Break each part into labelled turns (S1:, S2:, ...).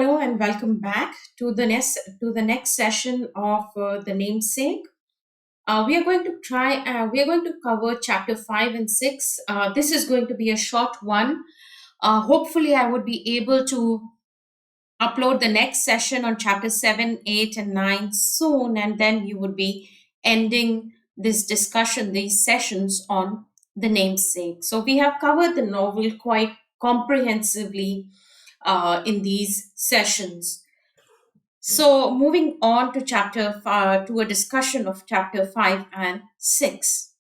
S1: Hello and welcome back to the next session of the namesake. We are going to cover chapter 5 and 6. This is going to be a short one. Hopefully I would be able to upload the next session on chapter 7, 8 and 9 soon, and then you would be ending this discussion, these sessions on the namesake. So we have covered the novel quite comprehensively in these sessions. So, moving on to chapter 5, to a discussion of chapter 5 and 6.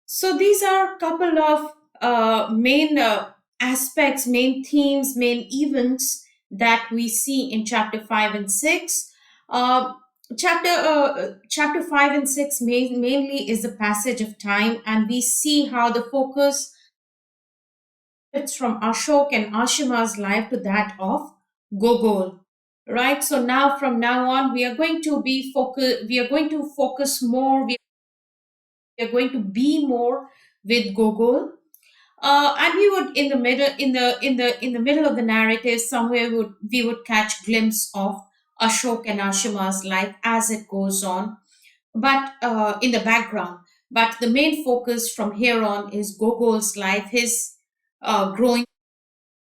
S1: So, these are a couple of main aspects, main themes, main events that we see in chapter 5 and 6. Uh, chapter 5 and 6 mainly is the passage of time, and we see how the focus shifts from Ashok and Ashima's life to that of Gogol. Right. So now from now on, we are going to focus more, we are going to be more with Gogol. And we would in the middle of the narrative somewhere we would catch glimpse of Ashok and Ashima's life as it goes on, but in the background. But the main focus from here on is Gogol's life, his growing,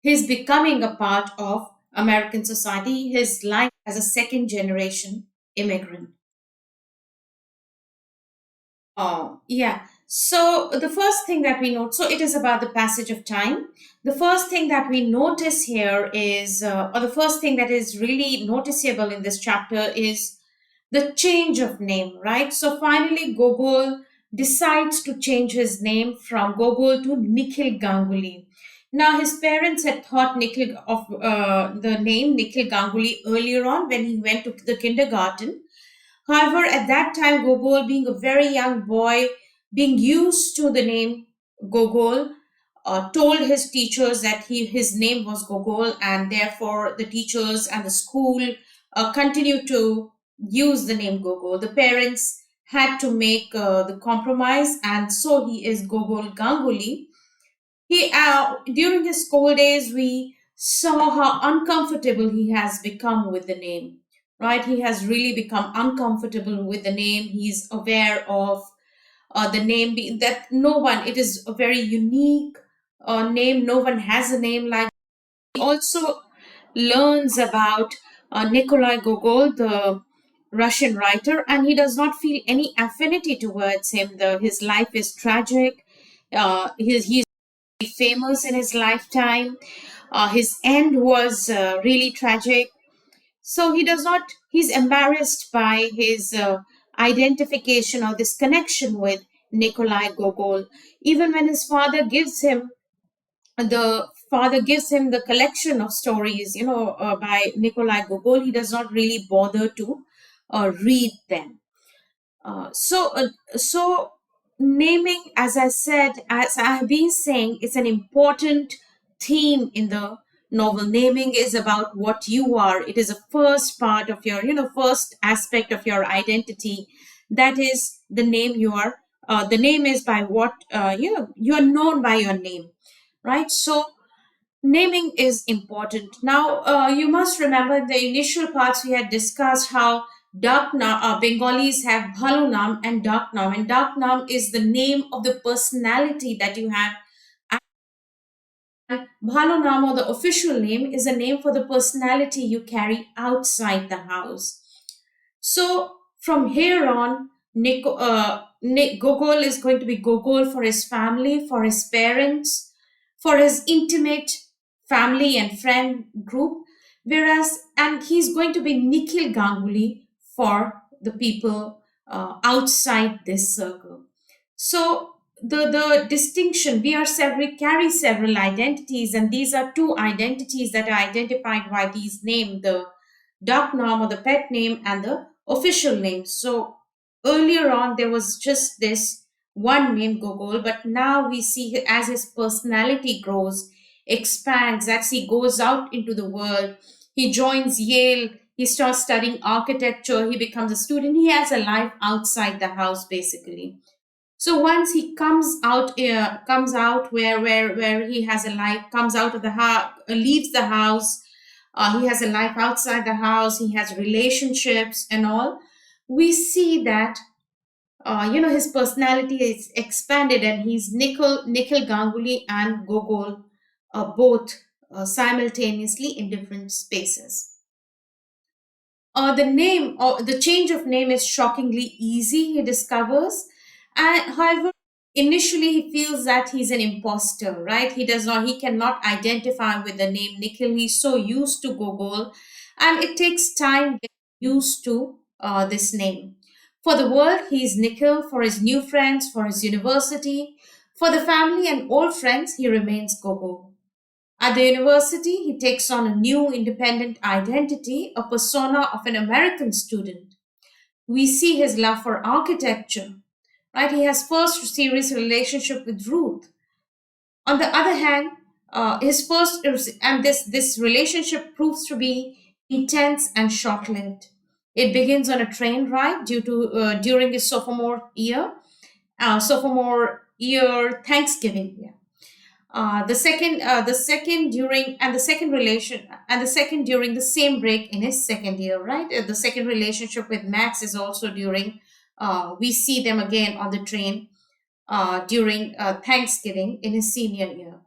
S1: his becoming a part of American society, his life as a second generation immigrant. Yeah. So the first thing that we note, so it is about the passage of time. The first thing that we notice here is, or the first thing that is really noticeable in this chapter is the change of name, right? So finally, Gogol decides to change his name from Gogol to Nikhil Ganguly. Now, his parents had thought Nikhil of the name Nikhil Ganguly earlier on when he went to the kindergarten. However, at that time, Gogol, being a very young boy, being used to the name Gogol, told his teachers that his name was Gogol, and therefore the teachers and the school continued to use the name Gogol. The parents had to make the compromise, and so he is Gogol Ganguly. He during his school days, we saw how uncomfortable he has become with the name. Right, he has really become uncomfortable with the name. He's aware of the name being that no one. It is a very unique name. No one has a name like. He also learns about Nikolai Gogol, the Russian writer, and he does not feel any affinity towards him. His life is tragic. He's famous in his lifetime. His end was really tragic. So he's embarrassed by his identification or this connection with Nikolai Gogol. Even when his father gives him the collection of stories, by Nikolai Gogol, he does not really bother to read them. So naming, as I said, as I have been saying, is an important theme in the novel. Naming is about what you are. It is a first part of your, first aspect of your identity. That is the name you are. The name is by what you are known by your name, right? So naming is important. Now, you must remember in the initial parts we had discussed how Bengalis have Bhalunam and Daknam, and Daknam is the name of the personality that you have. And Bhalunam, or the official name, is a name for the personality you carry outside the house. So from here on, Gogol is going to be Gogol for his family, for his parents, for his intimate family and friend group, and he's going to be Nikhil Ganguly for the people outside this circle. So the distinction, we carry several identities, and these are two identities that are identified by these names: the dark name or the pet name and the official name. So earlier on there was just this one name Gogol, but now we see as his personality grows, expands, as he goes out into the world, he joins Yale, he starts studying architecture, he becomes a student, he has a life outside the house basically. So once he comes out where he has a life, comes out of the house, leaves the house, He has a life outside the house. He has relationships and all. We see that his personality is expanded, and he's Nikhil Ganguly and Gogol, both simultaneously in different spaces. The name or the change of name is shockingly easy, he discovers. And however, initially he feels that he's an imposter, right? He cannot identify with the name Nikhil. He's so used to Gogol, and it takes time getting used to this name. For the world, he's Nikhil. For his new friends, for his university, for the family and old friends, he remains Gogol. At the university, he takes on a new independent identity, a persona of an American student. We see his love for architecture, right? He has first serious relationship with Ruth. On the other hand, his first and this relationship proves to be intense and short-lived. It begins on a train ride during his sophomore year Thanksgiving. Yeah. The second during and the second relation and the second during the same break in his second year, right? The second relationship with Max is also during. We see them again on the train during Thanksgiving in his senior year.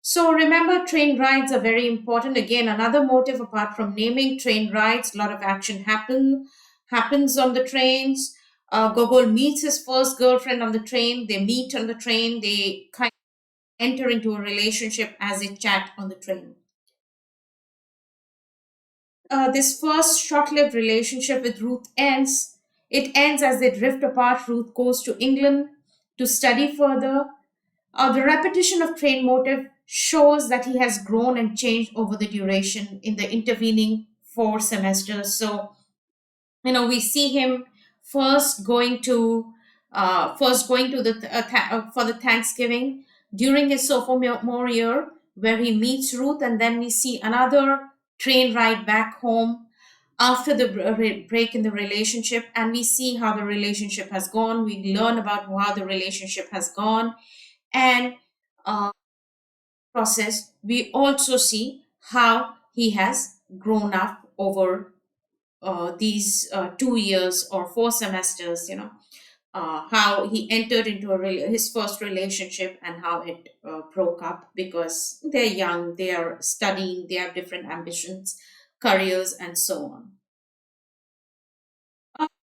S1: So remember, train rides are very important. Again, another motive apart from naming train rides. A lot of action happens on the trains. Gogol meets his first girlfriend on the train. They meet on the train. They kind enter into a relationship as they chat on the train. This first short-lived relationship with Ruth ends. It ends as they drift apart. Ruth goes to England to study further. The repetition of train motive shows that he has grown and changed over the duration in the intervening 4 semesters. So we see him first going to for the Thanksgiving during his sophomore year, where he meets Ruth, and then we see another train ride back home after the break in the relationship, and we see how the relationship has gone. We learn about how the relationship has gone, and process we also see how he has grown up over these 2 years or 4 semesters, how he entered into his first relationship and how it broke up because they're young, they are studying, they have different ambitions, careers, and so on.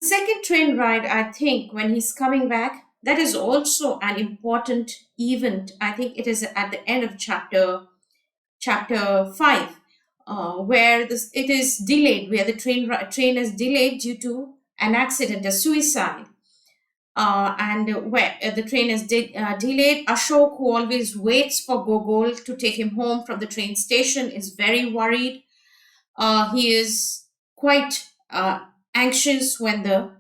S1: Second train ride, I think, when he's coming back, that is also an important event. I think it is at the end of chapter 5, where this it is delayed, where the train is delayed due to an accident, a suicide, and where the train is delayed. Ashok, who always waits for Gogol to take him home from the train station, is very worried. He is quite anxious when the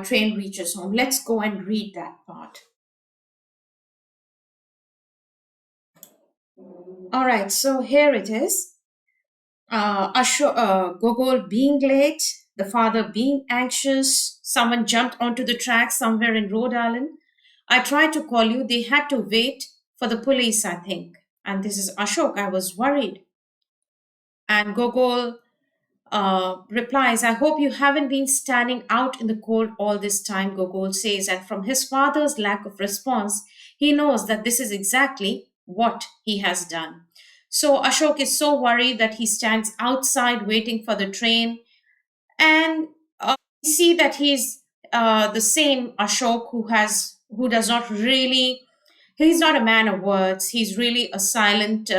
S1: train reaches home. Let's go and read that part. All right, so here it is. Gogol being late, the father being anxious, someone jumped onto the track somewhere in Rhode Island. I tried to call you, they had to wait for the police, I think. And this is Ashok, I was worried. And Gogol replies, I hope you haven't been standing out in the cold all this time, Gogol says. And from his father's lack of response, he knows that this is exactly what he has done. So Ashok is so worried that he stands outside waiting for the train. And we see that he's the same Ashok who does not really, he's not a man of words. He's really a silent,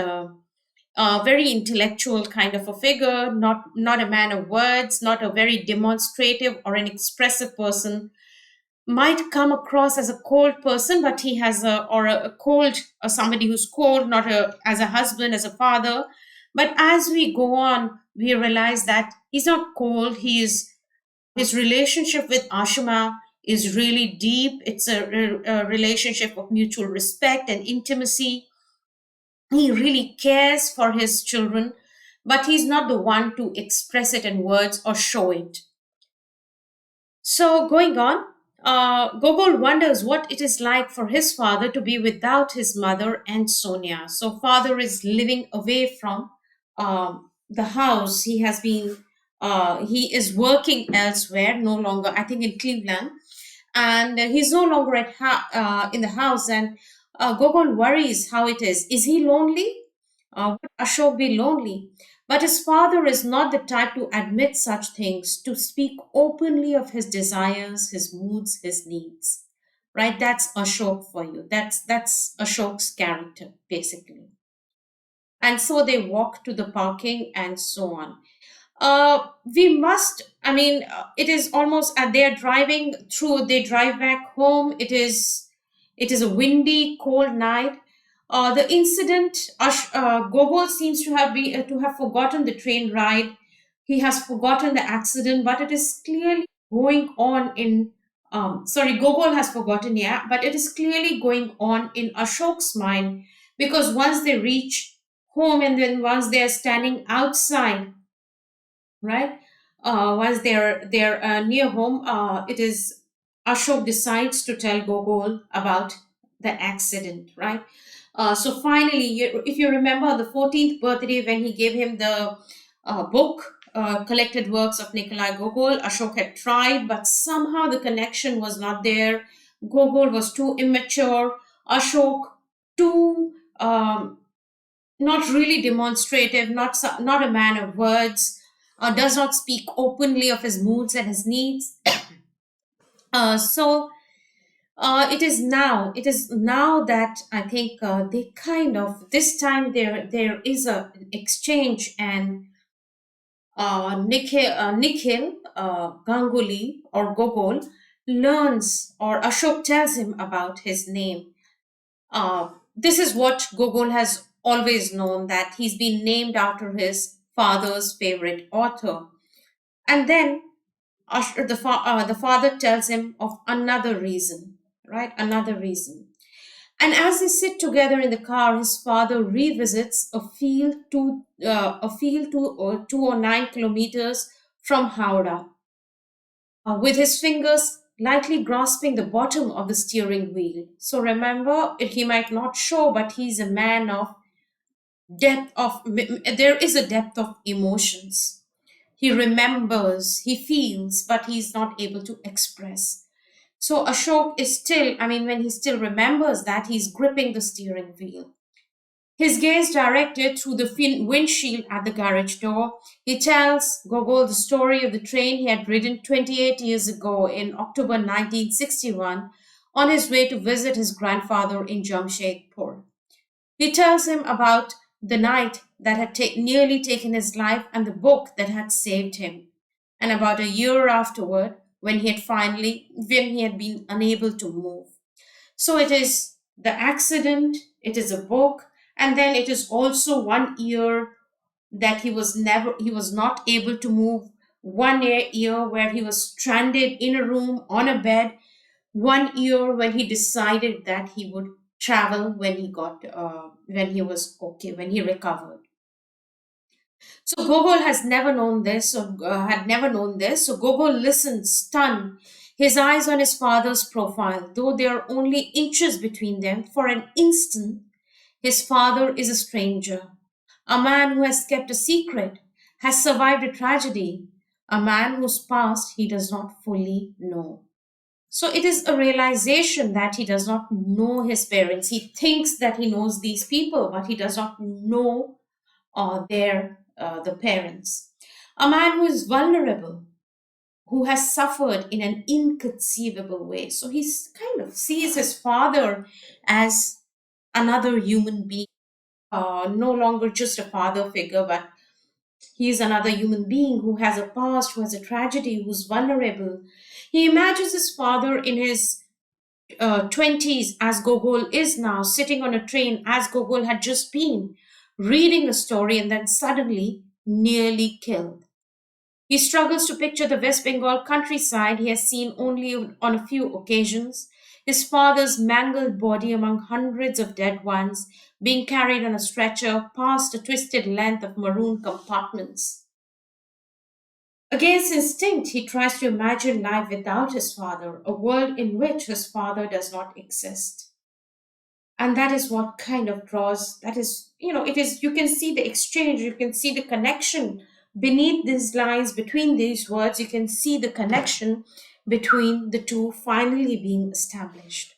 S1: very intellectual kind of a figure, not a man of words, not a very demonstrative or an expressive person. Might come across as a cold person, but he has a cold, somebody who's cold, not as a husband, as a father. But as we go on, we realize that he's not cold. His relationship with Ashima is really deep. It's a relationship of mutual respect and intimacy. He really cares for his children, but he's not the one to express it in words or show it. So, going on, Gogol wonders what it is like for his father to be without his mother and Sonia. So, father is living away from the house. He is working elsewhere, no longer, I think, in Cleveland, and he's no longer in the house. And Gogol worries how it is. Is he lonely? Would Ashok be lonely? But his father is not the type to admit such things, to speak openly of his desires, his moods, his needs. Right? That's Ashok for you. That's Ashok's character, basically. And so they walk to the parking and so on. We must, I mean, it is almost, they're driving through, they drive back home. It is a windy, cold night. The incident, Gogol seems to have forgotten the train ride. He has forgotten the accident, but it is clearly going on in, sorry, Gogol has forgotten, yeah, but it is clearly going on in Ashok's mind, because once they reach home and then once they're standing outside, right? Once they're near home, it is Ashok decides to tell Gogol about the accident, right? So finally, if you remember on the 14th birthday when he gave him the book, collected works of Nikolai Gogol, Ashok had tried, but somehow the connection was not there. Gogol was too immature. Ashok too not really demonstrative, not a man of words, does not speak openly of his moods and his needs. So it is now that I think they kind of this time there is an exchange, and Nikhil Ganguly or Gogol learns, or Ashok tells him about his name. This is what Gogol has always known, that he's been named after his father's favorite author. And then the father tells him of another reason, right? Another reason. And as they sit together in the car, his father revisits a field 209 kilometers from Howrah, with his fingers lightly grasping the bottom of the steering wheel. So remember, he might not show, but he's a man of there is a depth of emotions. He remembers, he feels, but he's not able to express. So Ashok is still, I mean, when he still remembers that, he's gripping the steering wheel. His gaze directed through the windshield at the garage door. He tells Gogol the story of the train he had ridden 28 years ago in October 1961 on his way to visit his grandfather in Jamshedpur. He tells him about the night that had nearly taken his life and the book that had saved him, and about a year afterward when he had been unable to move. So it is the accident, it is a book, and then it is also 1 year that he was not able to move. 1 year where he was stranded in a room on a bed. 1 year when he decided that he would travel when he was okay, when he recovered. So Gogol has never known this, or had never known this. So Gogol listens, stunned, his eyes on his father's profile, though there are only inches between them. For an instant, his father is a stranger, a man who has kept a secret, has survived a tragedy, a man whose past he does not fully know. So it is a realization that he does not know his parents. He thinks that he knows these people, but he does not know the parents. A man who is vulnerable, who has suffered in an inconceivable way. So he kind of sees his father as another human being, no longer just a father figure, but he is another human being who has a past, who has a tragedy, who's vulnerable. He imagines his father in his 20s, as Gogol is now, sitting on a train as Gogol had just been, reading a story and then suddenly nearly killed. He struggles to picture the West Bengal countryside he has seen only on a few occasions, his father's mangled body among hundreds of dead ones being carried on a stretcher past a twisted length of maroon compartments. Against instinct, he tries to imagine life without his father, a world in which his father does not exist. And that is what kind of draws, that is, it is, you can see the exchange, you can see the connection beneath these lines, between these words, you can see the connection between the two finally being established.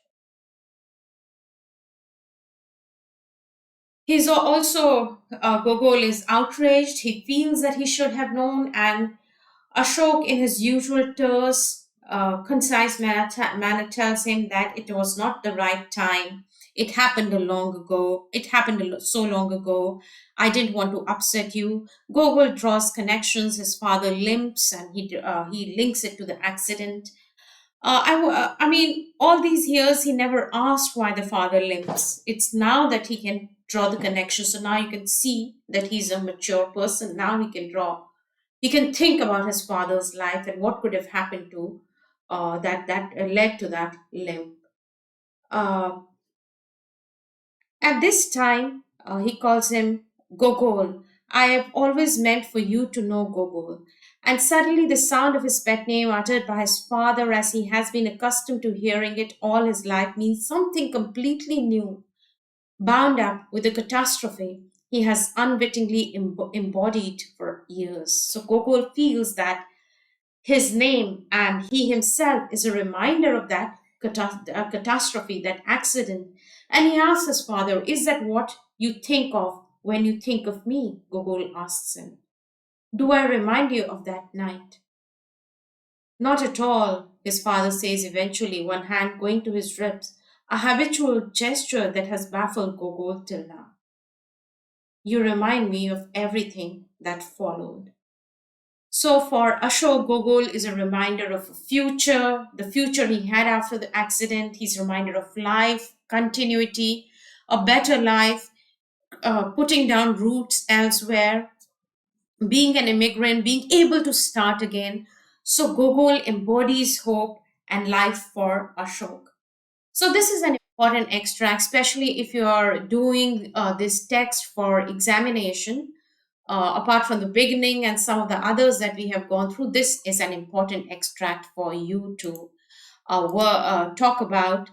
S1: He's also, Gogol is outraged. He feels that he should have known, and Ashok, in his usual terse, concise manner, tells him that it was not the right time. It happened a long ago. It happened so long ago. I didn't want to upset you. Gogol draws connections. His father limps, and he links it to the accident. I mean, all these years he never asked why the father limps. It's now that he can draw the connection. So now you can see that he's a mature person. Now he can draw. He can think about his father's life and what could have happened to that led to that limp. Uh, at this time, he calls him Gogol. I have always meant for you to know Gogol. And suddenly, the sound of his pet name, uttered by his father as he has been accustomed to hearing it all his life, means something completely new, bound up with the catastrophe he has unwittingly embodied for years. So Gogol feels that his name and he himself is a reminder of that catastrophe, that accident. And he asks his father, is that what you think of when you think of me? Gogol asks him. Do I remind you of that night? Not at all, his father says eventually, one hand going to his ribs, a habitual gesture that has baffled Gogol till now. You remind me of everything that followed. So for Ashok, Gogol is a reminder of a future, the future he had after the accident. He's a reminder of life, continuity, a better life, putting down roots elsewhere, being an immigrant, being able to start again. So Gogol embodies hope and life for Ashok. So this is an important extract, especially if you are doing this text for examination. Apart from the beginning and some of the others that we have gone through, this is an important extract for you to talk about.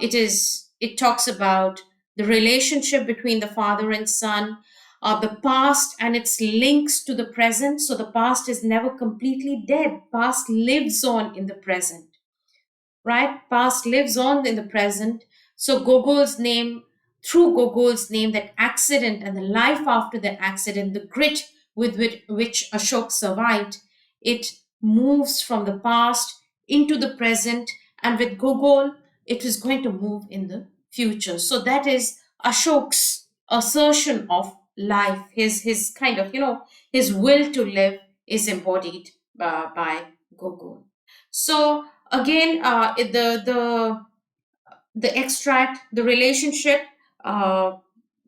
S1: It talks about the relationship between the father and son, the past and its links to the present. So the past is never completely dead. Past lives on in the present, right? Past lives on in the present. So through Gogol's name, that accident and the life after the accident, the grit with which Ashok survived, it moves from the past into the present, and with Gogol, it is going to move in the future. So that is Ashok's assertion of life. His kind of, his will to live is embodied by Gogol. So again, the extract, the relationship uh,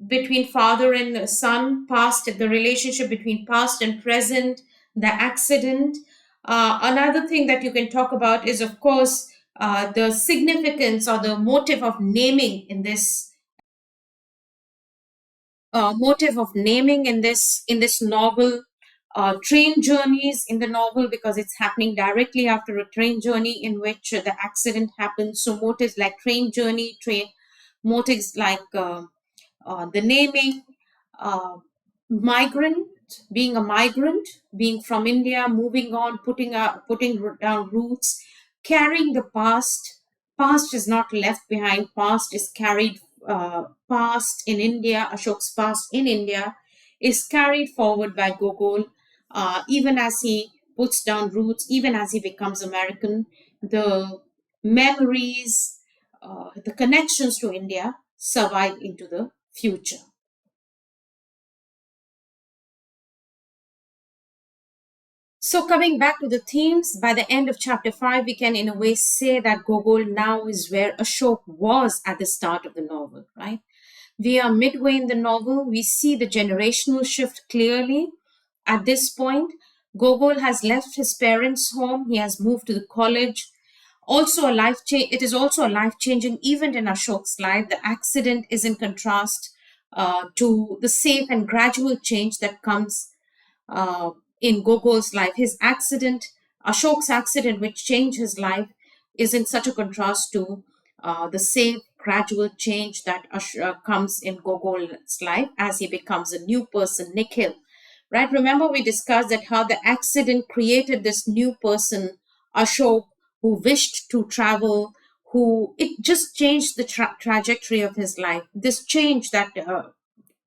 S1: between father and son, past, the relationship between past and present, the accident. Another thing that you can talk about is, of course, the significance or the motive of naming in this novel. Train journeys in the novel, because it's happening directly after a train journey in which the accident happens. So motives like train journey, train motives like the naming, uh, migrant, being a migrant, being from India, moving on, putting down roots, carrying the past. Past is not left behind. Past is carried. Past in India, Ashok's past in India, is carried forward by Gogol, even as he puts down roots, even as he becomes American. The memories, the connections to India survive into the future. So, coming back to the themes, by the end of chapter 5, we can, in a way, say that Gogol now is where Ashok was at the start of the novel, right? We are midway in the novel. We see the generational shift clearly. At this point, Gogol has left his parents' home. He has moved to the college. Also, it is also a life-changing event in Ashok's life. The accident is in contrast to the safe and gradual change that comes uh, in Gogol's life. His accident, Ashok's accident, which changed his life, is in such a contrast to the safe, gradual change that comes in Gogol's life as he becomes a new person, Nikhil. Right? Remember, we discussed that how the accident created this new person, Ashok, who wished to travel, who it just changed the trajectory of his life. This change that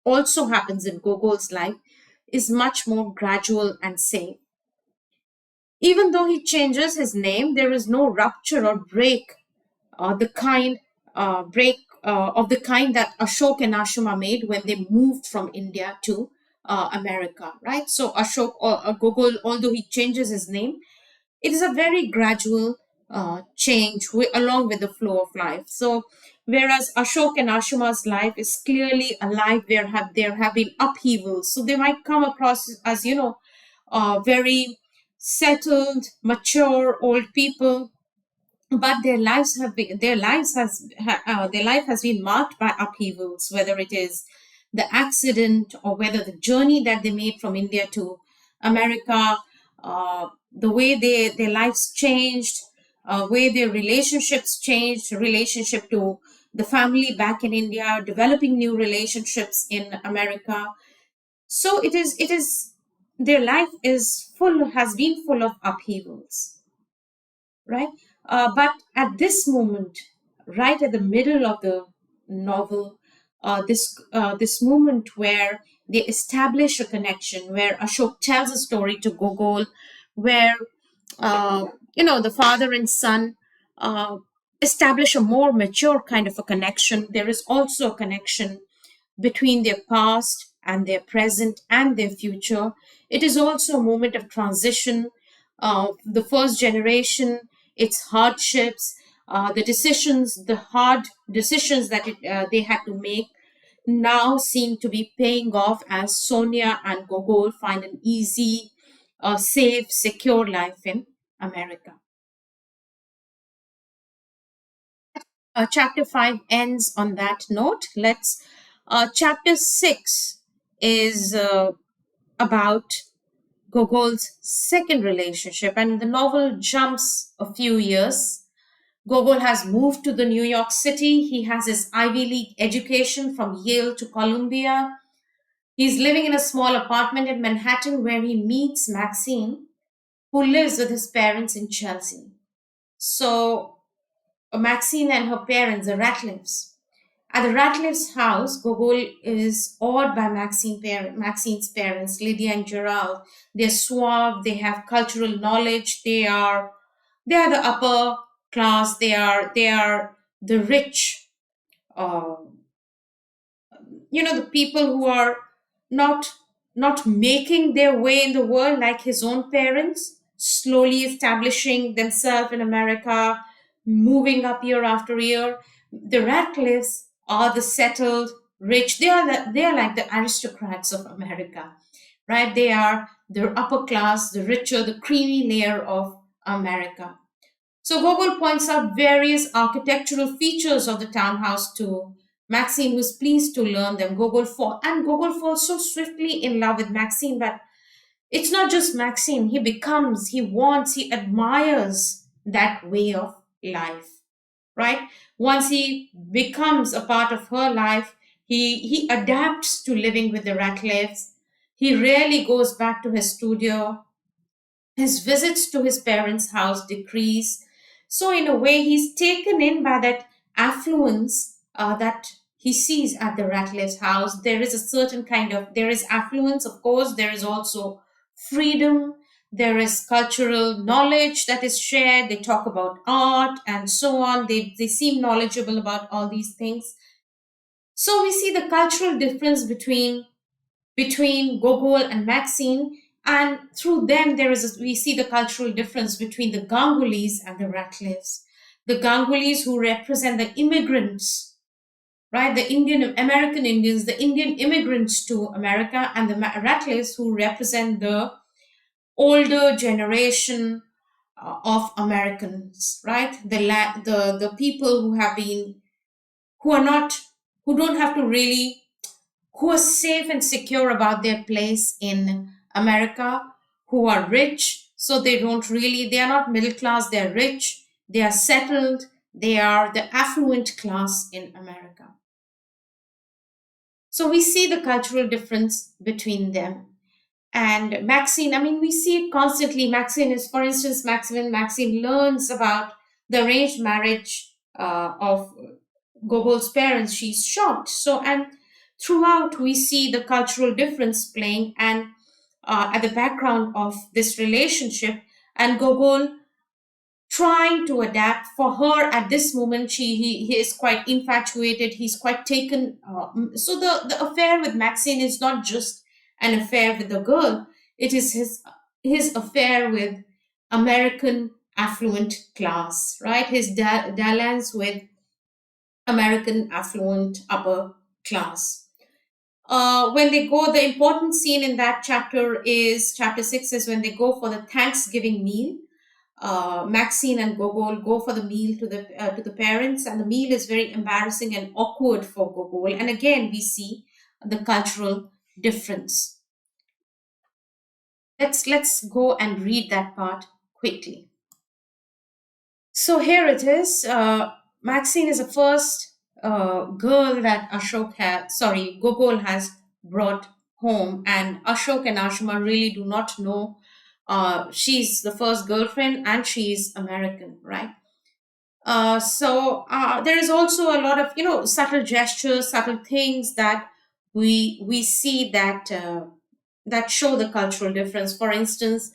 S1: also happens in Gogol's life is much more gradual and safe. Even though he changes his name, there is no rupture or break, the kind break of the kind that Ashok and Ashuma made when they moved from India to America, right? So Ashok or Gogol, although he changes his name, it is a very gradual change along with the flow of life. So whereas Ashok and Ashuma's life is clearly a life where there have been upheavals, so they might come across as very settled, mature old people, but their life has been marked by upheavals, whether it is the accident or whether the journey that they made from India to America, the way their lives changed, way their relationships changed, relationship to the family back in India, developing new relationships in America. So it is their life is full has been full of upheavals, right? But at this moment, right at the middle of the novel, this moment where they establish a connection, where Ashok tells a story to Gogol, where the father and son establish a more mature kind of a connection. There is also a connection between their past and their present and their future. It is also a moment of transition. The first generation, its hardships, the hard decisions that they had to make now seem to be paying off as Sonia and Gogol find an easy, safe, secure life in America. Chapter 5 ends on that note. Chapter 6 is about Gogol's second relationship, and the novel jumps a few years. Gogol has moved to the New York City. He has his Ivy League education from Yale to Columbia. He's living in a small apartment in Manhattan where he meets Maxine, who lives with his parents in Chelsea. So, Maxine and her parents, the Ratliffs. At the Ratliff's house, Gogol is awed by Maxine's parents, Lydia and Gerald. They're suave, they have cultural knowledge, they are the upper class, they are the rich, uh, the people who are not not making their way in the world like his own parents, slowly establishing themselves in America, moving up year after year. The Radcliffes are the settled rich. They are like the aristocrats of America, right? They are the upper class, the richer, the creamy layer of America. So Gogol points out various architectural features of the townhouse to Maxine, who is pleased to learn them. Gogol falls so swiftly in love with Maxine that it's not just Maxine. He admires that way of life, right? Once he becomes a part of her life, he adapts to living with the Ratcliffes. He rarely goes back to his studio. His visits to his parents' house decrease. So, in a way, he's taken in by that affluence that he sees at the Ratcliffe's house. There is affluence, of course, there is also freedom, there is cultural knowledge that is shared. They talk about art and so on. They seem knowledgeable about all these things. So, we see the cultural difference between Gogol and Maxine, and through them we see the cultural difference between the Gangulis and the Ratcliffes. The Gangulis who represent the immigrants, right? The Indian American Indians, the Indian immigrants to America, and the Ratcliffes who represent the older generation of Americans, right? The people who are not who don't have to really who are safe and secure about their place in America, who are rich, so they are not middle class, they're rich, they are settled, They are the affluent class in America. So we see the cultural difference between them. And Maxine, I mean, we see it constantly. Maxine is, for instance, Maxine learns about the arranged marriage of Gogol's parents. She's shocked. So, and throughout, we see the cultural difference playing and at the background of this relationship. And Gogol trying to adapt. For her at this moment, he is quite infatuated, he's quite taken, so the affair with Maxine is not just an affair with the girl, it is his affair with American affluent class, right? His dalliance with American affluent upper class. When they go, the important scene in that chapter is chapter 6, is when they go for the Thanksgiving meal. Maxine and Gogol go for the meal to the parents, and the meal is very embarrassing and awkward for Gogol. And again, we see the cultural difference. Let's go and read that part quickly. So here it is. Maxine is the first girl that Gogol has brought home, and Ashok and Ashima really do not know. She's the first girlfriend, and she's American, right? So there is also a lot of subtle gestures, subtle things that we see that show the cultural difference. For instance,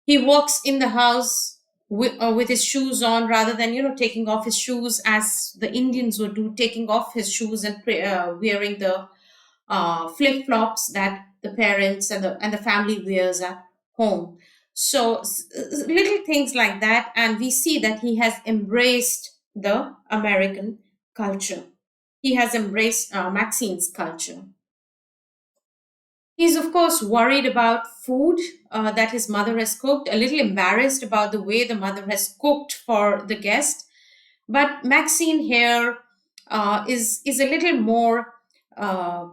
S1: he walks in the house with his shoes on, rather than taking off his shoes as the Indians would do, taking off his shoes and wearing the flip flops that the parents and the family wears at home. So little things like that, and we see that he has embraced the American culture. He has embraced Maxine's culture. He's, of course, worried about food that his mother has cooked, a little embarrassed about the way the mother has cooked for the guest. But Maxine here is a little more uh,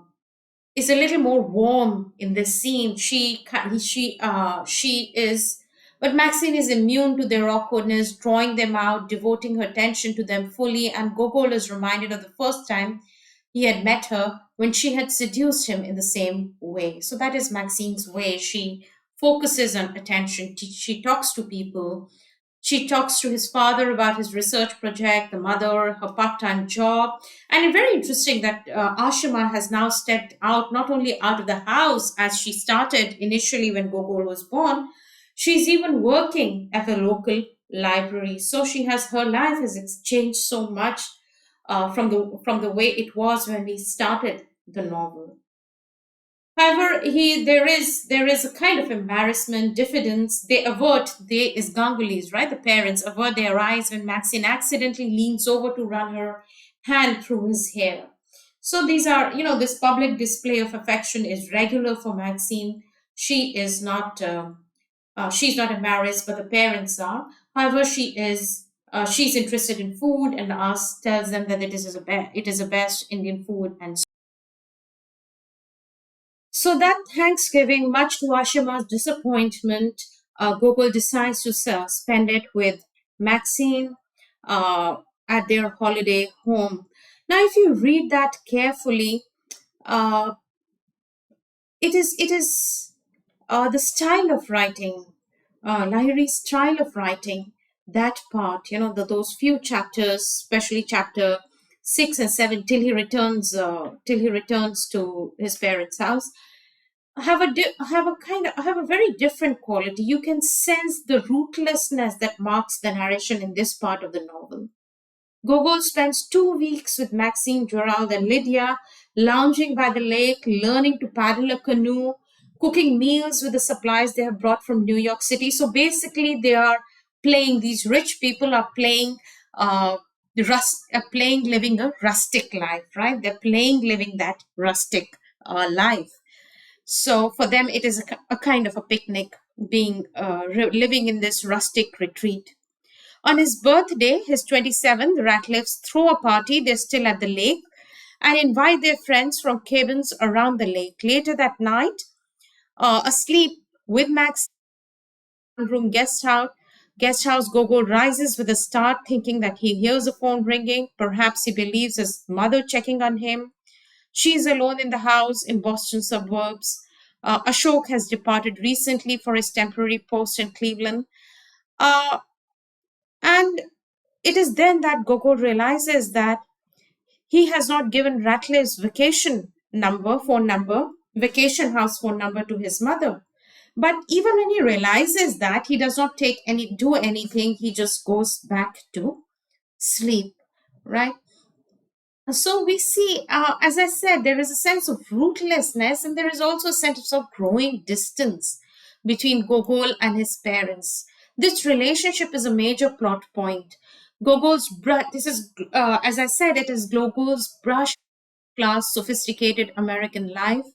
S1: warm in this scene. She is, but Maxine is immune to their awkwardness, drawing them out, devoting her attention to them fully. And Gogol is reminded of the first time he had met her, when she had seduced him in the same way. So that is Maxine's way. She focuses on attention. She talks to people. She talks to his father about his research project, the mother, her part time job. And it's very interesting that Ashima has now stepped out, not only out of the house as she started initially when Gogol was born, she's even working at the local library. So her life has changed so much from the way it was when we started the novel. However, there is a kind of embarrassment, diffidence. They is Gangulis, right? The parents avert their eyes when Maxine accidentally leans over to run her hand through his hair. So these are, this public display of affection is regular for Maxine. She is not, she's not embarrassed, but the parents are. However, she's interested in food and tells them that it is a best Indian food, and so that Thanksgiving, much to Ashima's disappointment, Gogol decides to spend it with Maxine uh, at their holiday home. Now, if you read that carefully, uh, it is the style of writing, Lahiri's style of writing. That part, those few chapters, especially chapter 6 and 7, till he returns to his parents' house, have a very different quality. You can sense the rootlessness that marks the narration in this part of the novel. Gogol spends 2 weeks with Maxine, Gerald, and Lydia, lounging by the lake, learning to paddle a canoe, cooking meals with the supplies they have brought from New York City. So basically, they are playing. These rich people are playing. Playing living a rustic life, right? They're playing living that rustic life. So for them, it is a kind of a picnic, being living in this rustic retreat. On his birthday, his 27th, the Ratcliffes throw a party. They're still at the lake and invite their friends from cabins around the lake. Later that night, asleep with Max room guest house, Guest house Gogol rises with a start, thinking that he hears a phone ringing. Perhaps he believes his mother checking on him. She is alone in the house in Boston suburbs. Ashok has departed recently for his temporary post in Cleveland. Uh, and it is then that Gogol realizes that he has not given Ratcliffe's phone number, vacation house phone number to his mother. But even when he realizes that, he does not do anything. He just goes back to sleep, right? So we see, as I said, there is a sense of rootlessness, and there is also a sense of growing distance between Gogol and his parents. This relationship is a major plot point. This is, as I said, it is Gogol's brush class, sophisticated American life.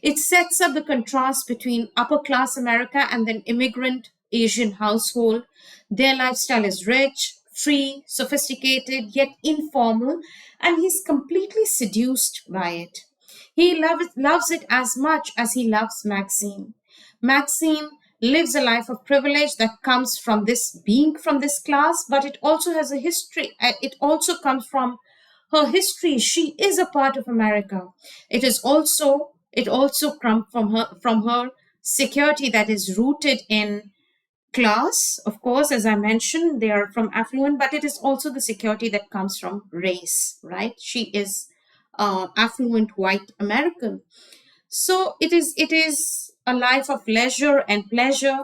S1: It sets up the contrast between upper class America and then immigrant Asian household. Their lifestyle is rich, free, sophisticated, yet informal, and he's completely seduced by it. Loves it as much as he loves Maxine. Maxine lives a life of privilege that comes from this being from this class, but it also has a history. It also comes from her history. She is a part of America. It also comes from her security that is rooted in class. Of course, as I mentioned, they are from affluent, but it is also the security that comes from race, right? She is affluent white American. So it is a life of leisure and pleasure,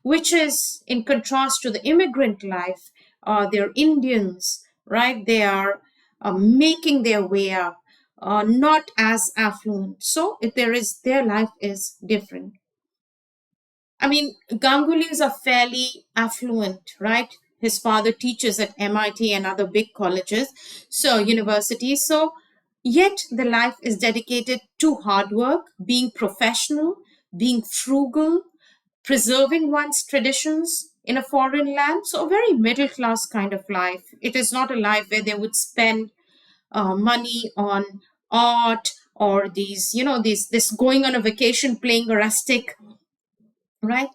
S1: which is in contrast to the immigrant life. They're Indians, right? They are making their way up, not as affluent. So their life is different. I mean, Gangulis are fairly affluent, right? His father teaches at MIT and other big colleges, so universities. So, yet the life is dedicated to hard work, being professional, being frugal, preserving one's traditions in a foreign land. So, a very middle class kind of life. It is not a life where they would spend money on art or this going on a vacation playing a rustic, right?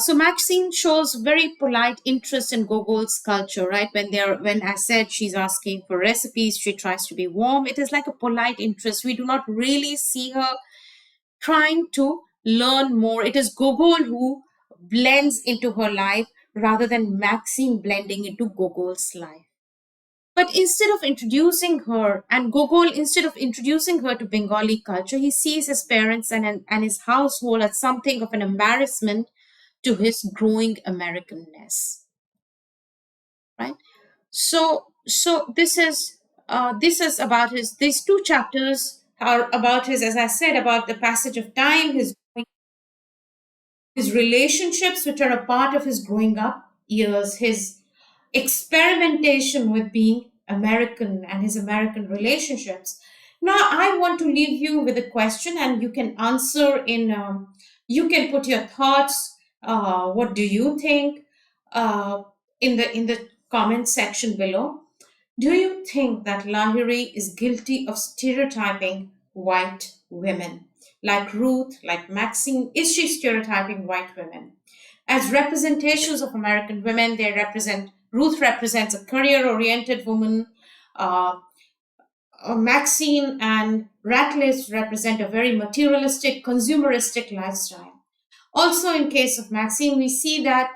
S1: So Maxine shows very polite interest in Gogol's culture, right? When I said she's asking for recipes, she tries to be warm. It is like a polite interest. We do not really see her trying to learn more. It is Gogol who blends into her life rather than Maxine blending into Gogol's life. But instead of introducing her to Bengali culture, he sees his parents and his household as something of an embarrassment to his growing Americanness, right? So this is about his. These two chapters are about his, as I said, about the passage of time, his relationships, which are a part of his growing up years, his experimentation with being American and his American relationships. Now, I want to leave you with a question, and you can answer you can put your thoughts. What do you think? Uh, in the comment section below. Do you think that Lahiri is guilty of stereotyping white women? Like Ruth, like Maxine, is she stereotyping white women? As representations of American women, Ruth represents a career oriented woman. Uh, Maxine and Ratcliffe represent a very materialistic, consumeristic lifestyle. Also, in case of Maxine, we see that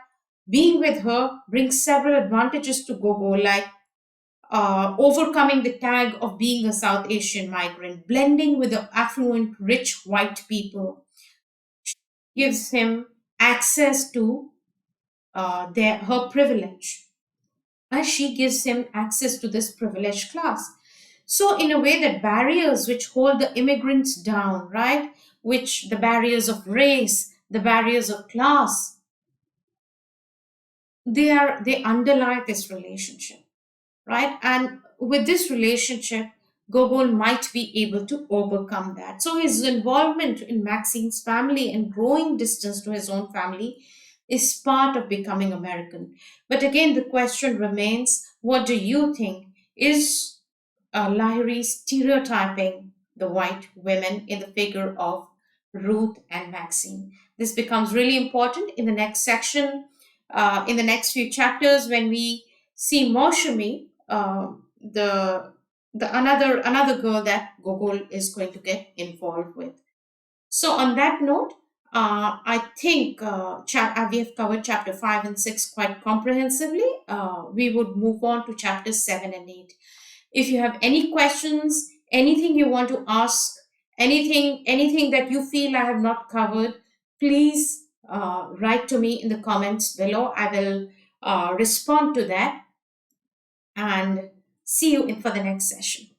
S1: being with her brings several advantages to Gogo, like overcoming the tag of being a South Asian migrant, blending with the affluent, rich white people, gives him access to her privilege, as she gives him access to this privileged class. So, in a way, that barriers which hold the immigrants down, right? Which the barriers of race, the barriers of class, they underlie this relationship, right? And with this relationship, Gogol might be able to overcome that. So his involvement in Maxine's family and growing distance to his own family is part of becoming American. But again, the question remains, what do you think? Is Lahiri stereotyping the white women in the figure of Ruth and Maxine? This becomes really important in the next section. in the next few chapters when we see Moshami, the another girl that Gogol is going to get involved with. So on that note, I think we have covered chapter 5 and 6 quite comprehensively. We would move on to chapters 7 and 8. If you have any questions, anything you want to ask, anything that you feel I have not covered, please write to me in the comments below. I will respond to that, and see you for the next session.